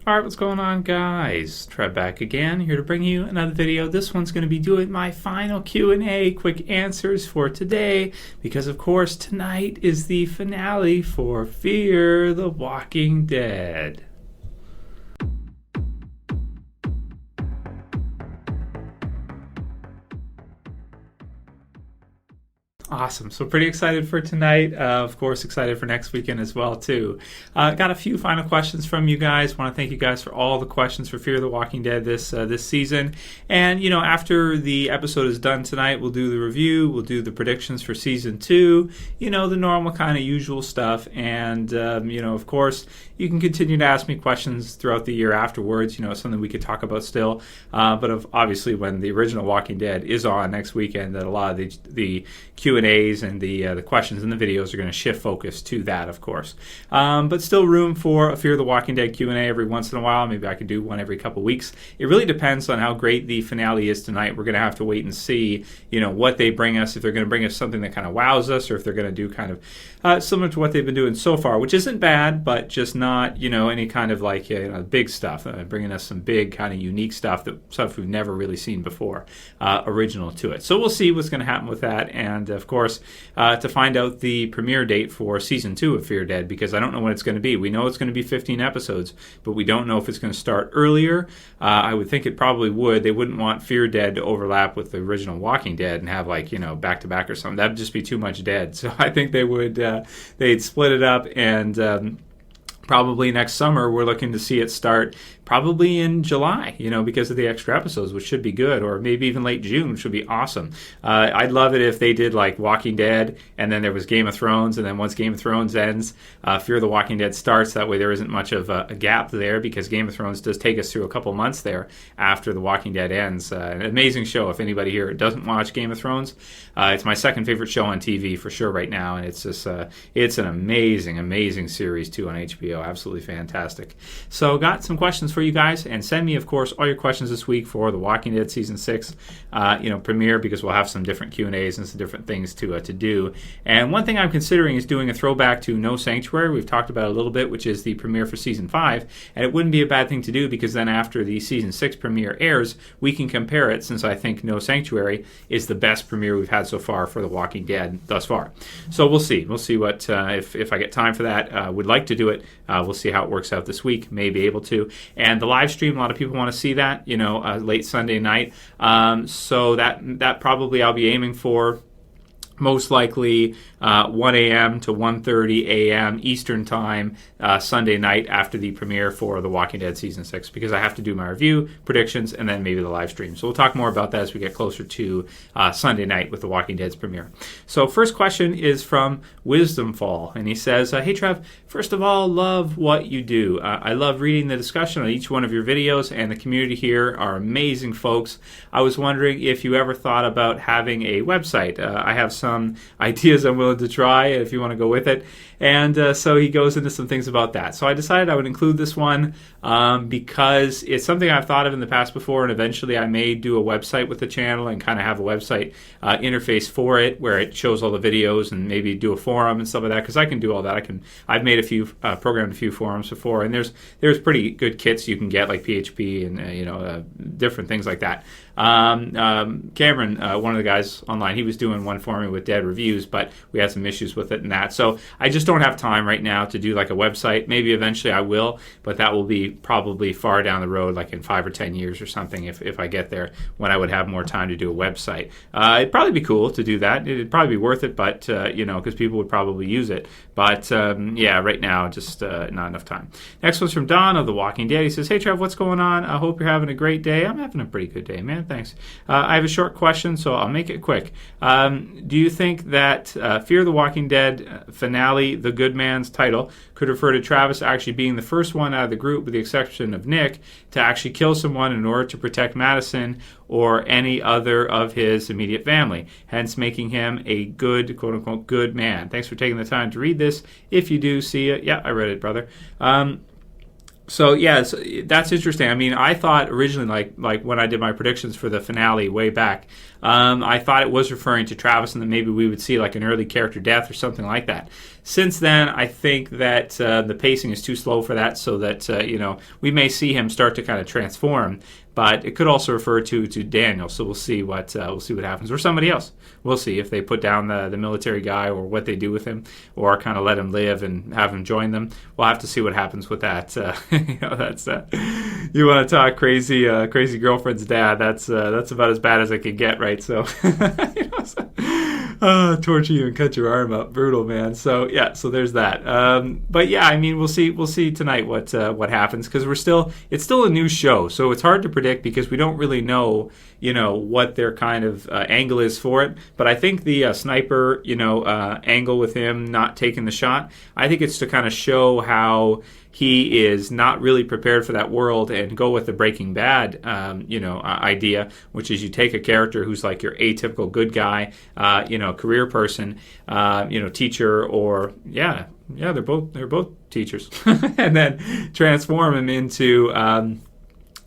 Alright, what's going on, guys? Trev back again, here to bring you another video. This one's going to be doing my final Q&A, quick answers for today, because of course tonight is the finale for Fear the Walking Dead. Awesome. So pretty excited for tonight. Of course, excited for next weekend as well, too. Got a few final questions from you guys. Want to thank you guys for all the questions for Fear the Walking Dead this season. And, you know, after the episode is done tonight, we'll do the review. We'll do the predictions for Season 2. You know, the normal kind of usual stuff. And, you know, of course, you can continue to ask me questions throughout the year afterwards. You know, something we could talk about still. But obviously, when the original Walking Dead is on next weekend, that a lot of the Q&As and the questions and the videos are going to shift focus to that, of course. But still room for a Fear the Walking Dead Q&A every once in a while. Maybe I could do one every couple weeks. It really depends on how great the finale is tonight. We're going to have to wait and see, you know, what they bring us, if they're going to bring us something that kind of wows us, or if they're going to do kind of similar to what they've been doing so far, which isn't bad, but just not, you know, any kind of like, you know, big stuff. Bringing us some big kind of unique stuff we've never really seen before, original to it. So we'll see what's going to happen with that. And of course, to find out the premiere date for Season 2 of Fear Dead, because I don't know when it's going to be. We know it's going to be 15 episodes, but we don't know if it's going to start earlier. I would think it probably would. They wouldn't want Fear Dead to overlap with the original Walking Dead and have, like, you know, back-to-back or something. That would just be too much dead. So I think they would, they'd split it up, and probably next summer we're looking to see it start probably in July, you know, because of the extra episodes, which should be good, or maybe even late June, which would be awesome. I'd love it if they did like Walking Dead, and then there was Game of Thrones, and then once Game of Thrones ends, Fear the Walking Dead starts. That way there isn't much of a gap there, because Game of Thrones does take us through a couple months there after the Walking Dead ends. An amazing show. If anybody here doesn't watch Game of Thrones, it's my second favorite show on TV for sure right now, and it's just it's an amazing series too on HBO. Absolutely fantastic. So got some questions for you guys, and send me, of course, all your questions this week for The Walking Dead Season 6 premiere, because we'll have some different Q&As and some different things to do. And one thing I'm considering is doing a throwback to No Sanctuary. We've talked about it a little bit, which is the premiere for Season 5, and it wouldn't be a bad thing to do, because then after the Season 6 premiere airs, we can compare it, since I think No Sanctuary is the best premiere we've had so far for The Walking Dead thus far. So we'll see. We'll see what if I get time for that. Would like to do it. We'll see how it works out this week. May be able to. And the live stream, a lot of people want to see that, you know, late Sunday night. So that probably I'll be aiming for most likely 1 a.m. to 1:30 a.m. Eastern Time Sunday night after the premiere for The Walking Dead Season 6, because I have to do my review, predictions, and then maybe the live stream. So we'll talk more about that as we get closer to Sunday night with The Walking Dead's premiere. So first question is from Wisdom Fall, and he says, hey Trev, first of all, love what you do. I love reading the discussion on each one of your videos, and the community here are amazing folks. I was wondering if you ever thought about having a website. I have some ideas I'm willing to try if you want to go with it. And so he goes into some things about that. So I decided I would include this one because it's something I've thought of in the past before, and eventually I may do a website with the channel and kind of have a website interface for it where it shows all the videos, and maybe do a forum and stuff like that, because I can do all that. I've made programmed a few forums before, and there's pretty good kits you can get, like PHP and different things like that. Cameron, one of the guys online, he was doing one for me with Dead Reviews, but we had some issues with it and that. So I just don't have time right now to do like a website. Maybe eventually I will, but that will be probably far down the road, like in 5 or 10 years or something, if I get there, when I would have more time to do a website. It'd probably be cool to do that. It'd probably be worth it, but because people would probably use it. But right now, just not enough time. Next one's from Dawn of The Walking Dead. He says, hey Trev, what's going on? I hope you're having a great day. I'm having a pretty good day, man. Thanks. I have a short question, so I'll make it quick. Do you think that Fear the Walking Dead finale, The Good Man's title, could refer to Travis actually being the first one out of the group, with the exception of Nick, to actually kill someone in order to protect Madison or any other of his immediate family, hence making him a good, quote-unquote, good man? Thanks for taking the time to read this. If you do, see it. Yeah, I read it, brother. So yeah, that's interesting. I mean, I thought originally, like when I did my predictions for the finale way back, I thought it was referring to Travis, and that maybe we would see like an early character death or something like that. since then, I think that the pacing is too slow for that, so that we may see him start to kind of transform. But it could also refer to Daniel, so we'll see what happens, or somebody else. We'll see if they put down the military guy, or what they do with him, or kind of let him live and have him join them. We'll have to see what happens with that. That's you want to talk crazy girlfriend's dad. That's about as bad as I could get, right? So, torture you and cut your arm up, brutal, man. So yeah, so there's that. But yeah, I mean, we'll see tonight what happens, because it's still a new show, so it's hard to predict because we don't really know, what their kind of angle is for it. But I think the sniper, angle with him not taking the shot, I think it's to kind of show how he is not really prepared for that world, and go with the Breaking Bad, idea, which is you take a character who's like your atypical good guy, career person, teacher, or they're both teachers, and then transform him into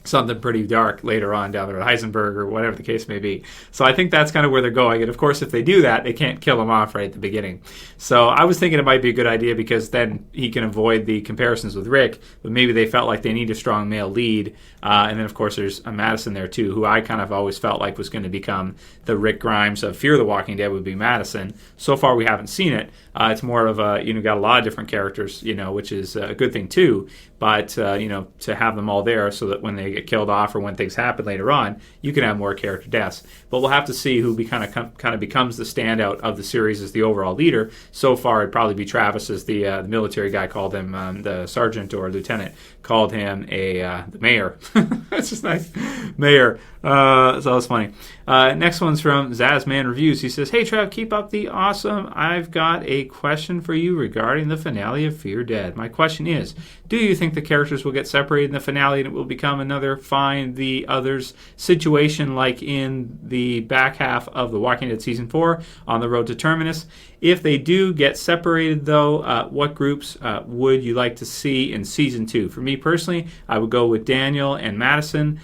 something pretty dark later on down the road, Heisenberg or whatever the case may be. So I think that's kind of where they're going. And of course, if they do that, they can't kill him off right at the beginning. So I was thinking it might be a good idea, because then he can avoid the comparisons with Rick, but maybe they felt like they need a strong male lead. And then, of course, there's a Madison there, too, who I kind of always felt like was going to become the Rick Grimes of Fear the Walking Dead, would be Madison. So far, we haven't seen it. It's more of got a lot of different characters, which is a good thing, too. But, to have them all there so that when they get killed off or when things happen later on, you can have more character deaths. But we'll have to see who kind of becomes the standout of the series as the overall leader. So far, it'd probably be Travis, as the military guy called him, the sergeant or lieutenant called him the mayor. That's just nice. Mayor. So that's funny. Next one's from Zasmanreviews. He says, "Hey, Trev, keep up the awesome. I've got a question for you regarding the finale of Fear Dead. My question is, do you think the characters will get separated in the finale and it will become another Find the Others situation like in the back half of The Walking Dead Season 4 on the road to Terminus? If they do get separated, though, what groups would you like to see in Season 2? For me personally, I would go with Daniel and Madison.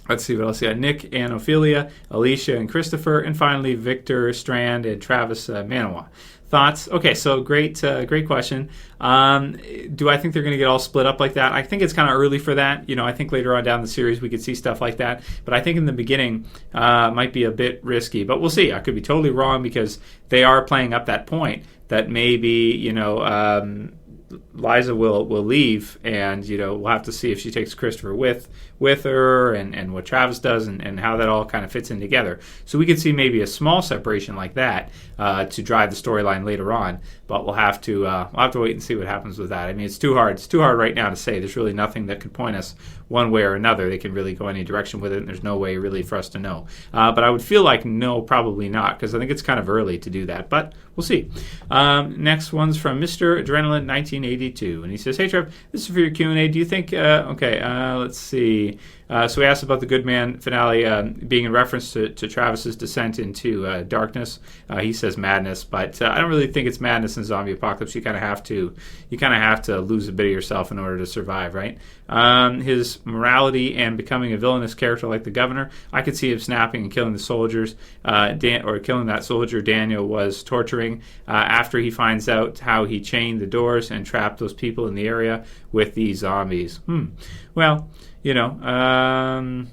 Let's see what else. Yeah, Nick and Ofelia, Alicia and Christopher, and finally Victor, Strand, and Travis Manawa. Thoughts? Okay, so great question. Do I think they're going to get all split up like that? I think it's kind of early for that. I think later on down the series we could see stuff like that. But I think in the beginning might be a bit risky. But we'll see. I could be totally wrong, because they are playing up that point that maybe, Liza will leave, and we'll have to see if she takes Christopher with her, and what Travis does, and how that all kind of fits in together. So we could see maybe a small separation like that to drive the storyline later on. But we'll have to wait and see what happens with that. I mean, it's too hard right now to say. There's really nothing that could point us one way or another. They can really go any direction with it, and there's no way really for us to know. But I would feel like no, probably not, because I think it's kind of early to do that. But we'll see. Next one's from Mr. Adrenaline 1982, and he says, "Hey Trev, this is for your Q&A. Do you think?" Let's see. So we asked about the Good Man finale being in reference to Travis's descent into darkness. He says madness, but I don't really think it's madness in zombie apocalypse. You kind of have to lose a bit of yourself in order to survive, right? His morality and becoming a villainous character like the governor, I could see him snapping and killing the soldiers, or killing that soldier Daniel was torturing after he finds out how he chained the doors and trapped those people in the area with these zombies. Well, I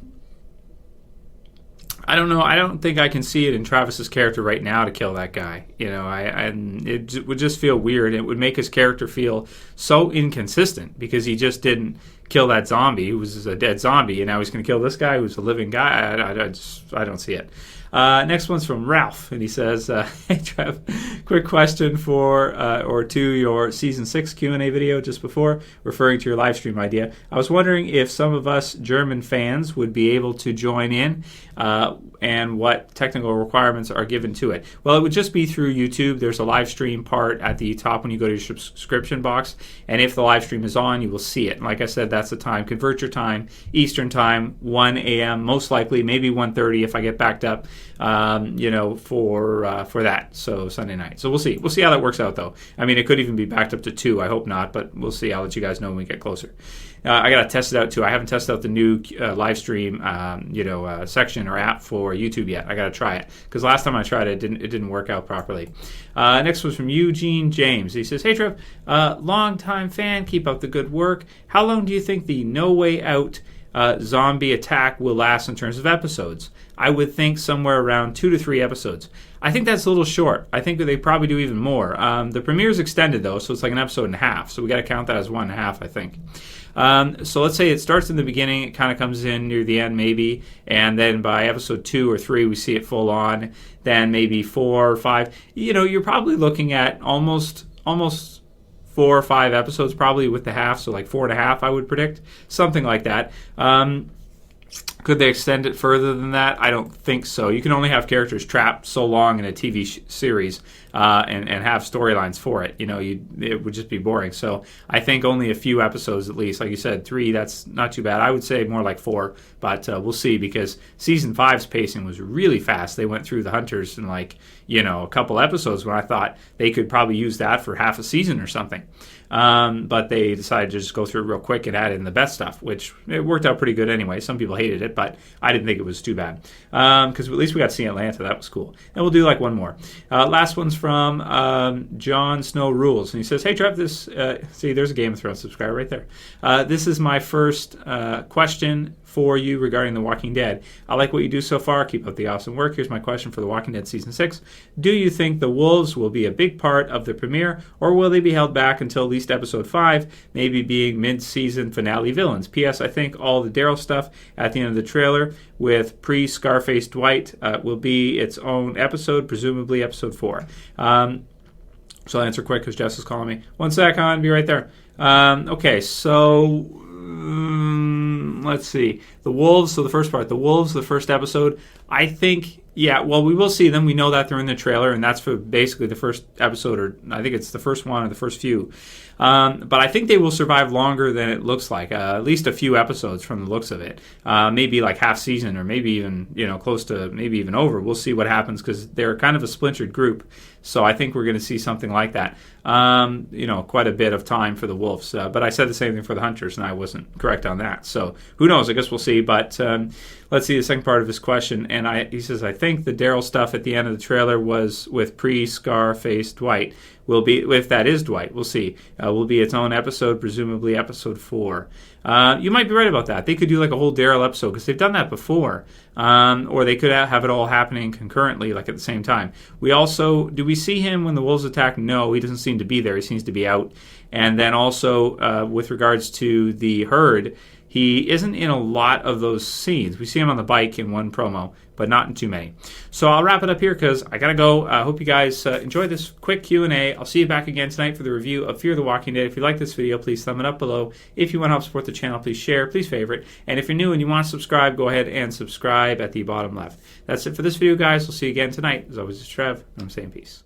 don't know. I don't think I can see it in Travis's character right now to kill that guy. It would just feel weird. It would make his character feel so inconsistent, because he just didn't kill that zombie who was a dead zombie, and now he's going to kill this guy who's a living guy. I don't see it. Next one's from Ralph, and he says, "Hey Trev, quick question or to your Season 6 Q&A video just before, referring to your live stream idea. I was wondering if some of us German fans would be able to join in, and what technical requirements are given to it." Well, it would just be through YouTube. There's a live stream part at the top when you go to your subscription box, and if the live stream is on, you will see it. And like I said, that's the time. Convert your time, Eastern time, 1 a.m., most likely, maybe 1:30 if I get backed up. For that. So Sunday night. So we'll see. We'll see how that works out, though. I mean, it could even be backed up to 2. I hope not, but we'll see. I'll let you guys know when we get closer. I got to test it out too. I haven't tested out the new live stream, section or app for YouTube yet. I got to try it because last time I tried it, it didn't work out properly. Next was from Eugene James. He says, "Hey Trev, long-time fan, keep up the good work. How long do you think the No Way Out zombie attack will last in terms of episodes? I would think somewhere around 2 to 3 episodes. I think that's a little short. I think that they probably do even more. The premiere's extended though, so it's like an episode and a half. So we got to count that as 1.5, I think. So let's say it starts in the beginning, it kind of comes in near the end maybe, and then by episode 2 or 3 we see it full on. Then maybe 4 or 5. You're probably looking at almost 4 or 5 episodes probably with the half, so like 4.5 I would predict, something like that. Could they extend it further than that? I don't think so. You can only have characters trapped so long in a TV series and have storylines for it. It would just be boring. So I think only a few episodes at least. Like you said, 3, that's not too bad. I would say more like 4, but we'll see because Season 5's pacing was really fast. They went through the Hunters in a couple episodes when I thought they could probably use that for half a season or something. But they decided to just go through it real quick and add in the best stuff, which it worked out pretty good anyway. Some people hated it, but I didn't think it was too bad because at least we got to see Atlanta. That was cool. And we'll do like one more. Last one's from John Snow Rules, and he says, "Hey Trev, see, there's a Game of Thrones subscriber right there. This is my first question for you regarding The Walking Dead. I like what you do so far. Keep up the awesome work. Here's my question for The Walking Dead Season 6. Do you think the wolves will be a big part of the premiere, or will they be held back until at least Episode 5, maybe being mid-season finale villains? P.S. I think all the Daryl stuff at the end of the trailer with pre-Scarface Dwight will be its own episode, presumably Episode 4. So I'll answer quick because Jess is calling me. One sec, hon. Be right there. Okay, so... let's see. The wolves, so the first part. The wolves, the first episode. I think, yeah, well, we will see them. We know that they're in the trailer, and that's for basically the first episode, or I think it's the first one or the first few. But I think they will survive longer than it looks like, at least a few episodes from the looks of it. Maybe like half season, or maybe even, close to maybe even over. We'll see what happens because they're kind of a splintered group. So I think we're going to see something like that. Quite a bit of time for the wolves. But I said the same thing for the Hunters, and I wasn't correct on that. So who knows? I guess we'll see. But let's see the second part of his question. And he says, I think the Daryl stuff at the end of the trailer was with pre-Scarface Dwight. Will be, if that is Dwight, we'll see. Will be its own episode, presumably Episode 4. You might be right about that. They could do like a whole Daryl episode because they've done that before. Or they could have it all happening concurrently, like at the same time. Do we see him when the wolves attack? No, he doesn't seem to be there. He seems to be out. And then also, with regards to the herd, he isn't in a lot of those scenes. We see him on the bike in one promo, but not in too many. So I'll wrap it up here because I got to go. I hope you guys enjoyed this quick Q&A. I'll see you back again tonight for the review of Fear the Walking Dead. If you like this video, please thumb it up below. If you want to help support the channel, please share, please favorite. And if you're new and you want to subscribe, go ahead and subscribe at the bottom left. That's it for this video, guys. We'll see you again tonight. As always, it's Trev, and I'm saying peace.